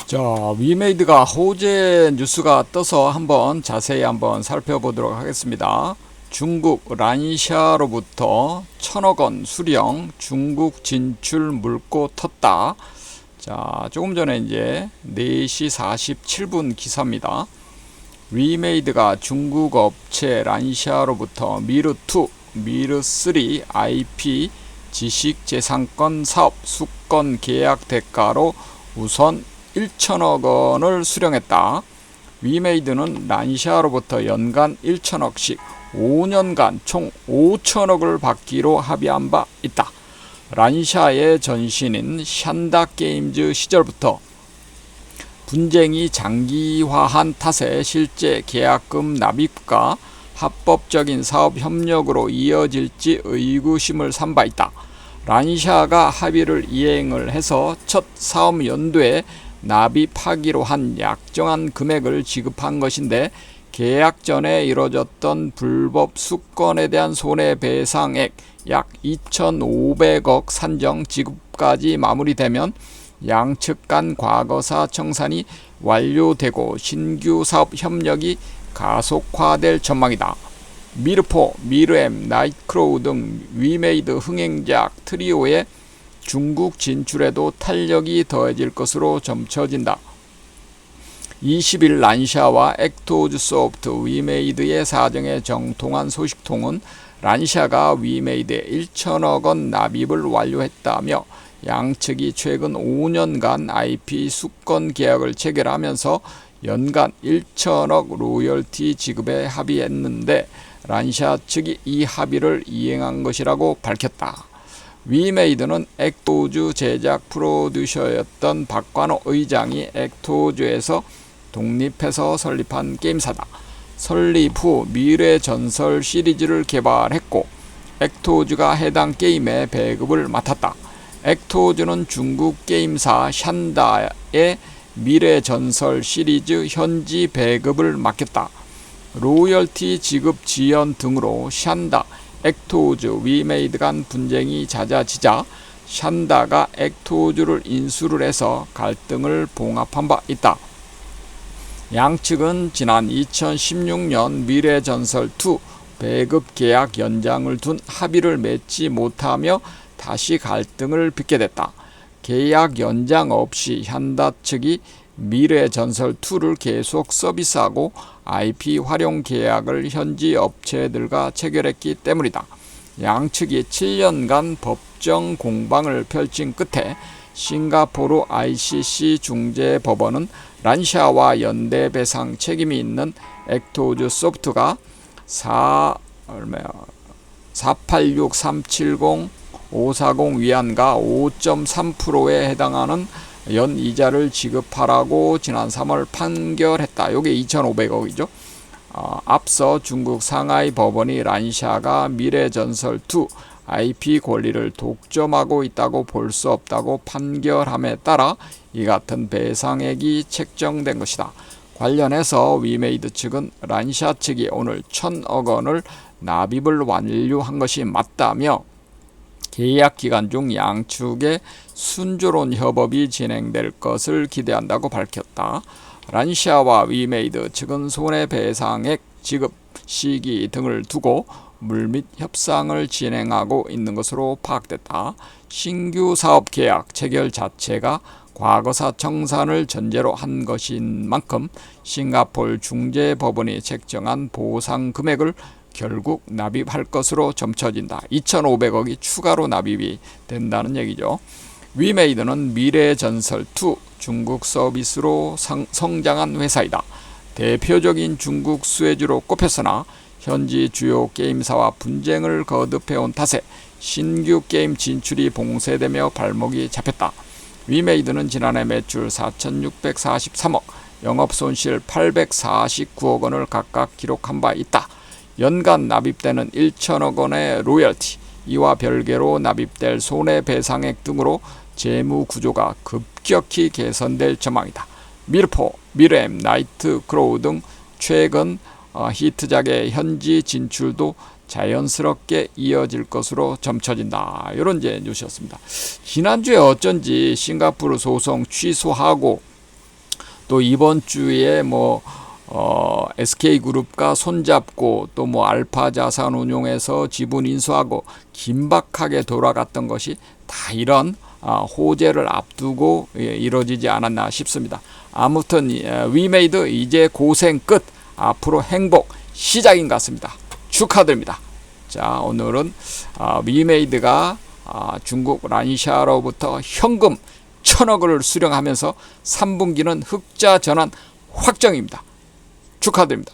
자, 위메이드가 호재 뉴스가 떠서 자세히 한번 살펴보도록 하겠습니다. 중국 란샤로부터 1,000억 원 수령, 중국 진출 물고 텄다. 자, 조금 전에 이제 4시 47분 기사입니다. 위메이드가 중국 업체 란샤로부터 미르2, 미르3 IP 지식재산권 사업 수권 계약 대가로 우선 1,000억 원을 수령했다. 위메이드는 란샤로부터 연간 1,000억씩 5년간 총 5,000억을 받기로 합의한 바 있다. 란샤의 전신인 샨다 게임즈 시절부터 분쟁이 장기화한 탓에 실제 계약금 납입과 합법적인 사업 협력으로 이어질지 의구심을 산 바 있다. 란샤가 합의를 이행을 해서 첫 사업 연도에 납입하기로 한 약정한 금액을 지급한 것인데, 계약 전에 이뤄졌던 불법 수권에 대한 손해배상액 약 2,500억 산정 지급까지 마무리되면 양측 간 과거사 청산이 완료되고 신규 사업 협력이 가속화될 전망이다. 미르4, 미르M, 나이트크로우 등 위메이드 흥행작 트리오의 중국 진출에도 탄력이 더해질 것으로 점쳐진다. 20일 란샤와 액토즈 소프트, 위메이드의 사정에 정통한 소식통은 란샤가 위메이드에 1,000억 원 납입을 완료했다며, 양측이 최근 5년간 IP 수권 계약을 체결하면서 연간 1,000억 로열티 지급에 합의했는데, 란샤 측이 이 합의를 이행한 것이라고 밝혔다. 위메이드는 액토즈 제작 프로듀서였던 박관호 의장이 액토즈에서 독립해서 설립한 게임사다. 설립 후 미래 전설 시리즈를 개발했고, 액토즈가 해당 게임의 배급을 맡았다. 액토즈는 중국 게임사 샨다의 미래 전설 시리즈 현지 배급을 맡겼다. 로열티 지급 지연 등으로 샨다, 액토즈, 위메이드 간 분쟁이 잦아지자 샨다가 액토즈를 인수를 해서 갈등을 봉합한 바 있다. 양측은 지난 2016년 미래전설2 배급 계약 연장을 둔 합의를 맺지 못하며 다시 갈등을 빚게 됐다. 계약 연장 없이 샨다 측이 미래전설2를 계속 서비스하고 IP 활용 계약을 현지 업체들과 체결했기 때문이다. 양측이 7년간 법정 공방을 펼친 끝에 싱가포르 ICC 중재법원은 란샤와 연대배상 책임이 있는 액토즈 소프트가 486,370,540 위안과 5.3%에 해당하는 연이자를 지급하라고 지난 3월 판결했다. 이게 2,500억이죠. 앞서 중국 상하이 법원이 란샤가 미래전설2 IP 권리를 독점하고 있다고 볼 수 없다고 판결함에 따라 이 같은 배상액이 책정된 것이다. 관련해서 위메이드 측은 란샤 측이 오늘 1,000억 원을 납입을 완료한 것이 맞다며, 계약 기간 중 양측의 순조로운 협업이 진행될 것을 기대한다고 밝혔다. 란샤와 위메이드 측은 손해배상액 지급 시기 등을 두고 물밑 협상을 진행하고 있는 것으로 파악됐다. 신규 사업 계약 체결 자체가 과거사 청산을 전제로 한 것인 만큼 싱가포르 중재법원이 책정한 보상 금액을 결국 납입할 것으로 점쳐진다. 2,500억이 추가로 납입이 된다는 얘기죠. 위메이드는 미래전설2 중국 서비스로 성장한 회사이다. 대표적인 중국 수혜주로 꼽혔으나 현지 주요 게임사와 분쟁을 거듭해온 탓에 신규 게임 진출이 봉쇄되며 발목이 잡혔다. 위메이드는 지난해 매출 4,643억, 영업손실 849억 원을 각각 기록한 바 있다. 연간 납입되는 1,000억 원의 로열티, 이와 별개로 납입될 손해배상액 등으로 재무 구조가 급격히 개선될 전망이다. 미르4, 미르M, 나이트크로우 등 최근 히트작의 현지 진출도 자연스럽게 이어질 것으로 점쳐진다. 이런 이제 뉴스였습니다. 지난주에 어쩐지 싱가포르 소송 취소하고 또 이번 주에 뭐 SK그룹과 손잡고 또 뭐 알파자산운용에서 지분 인수하고 긴박하게 돌아갔던 것이 다 이런 호재를 앞두고 이루어지지 않았나 싶습니다. 아무튼 위메이드 이제 고생 끝, 앞으로 행복 시작인 것 같습니다. 축하드립니다. 자, 오늘은 위메이드가 중국 란샤로부터 현금 1,000억을 수령하면서 3분기는 흑자 전환 확정입니다. 축하드립니다.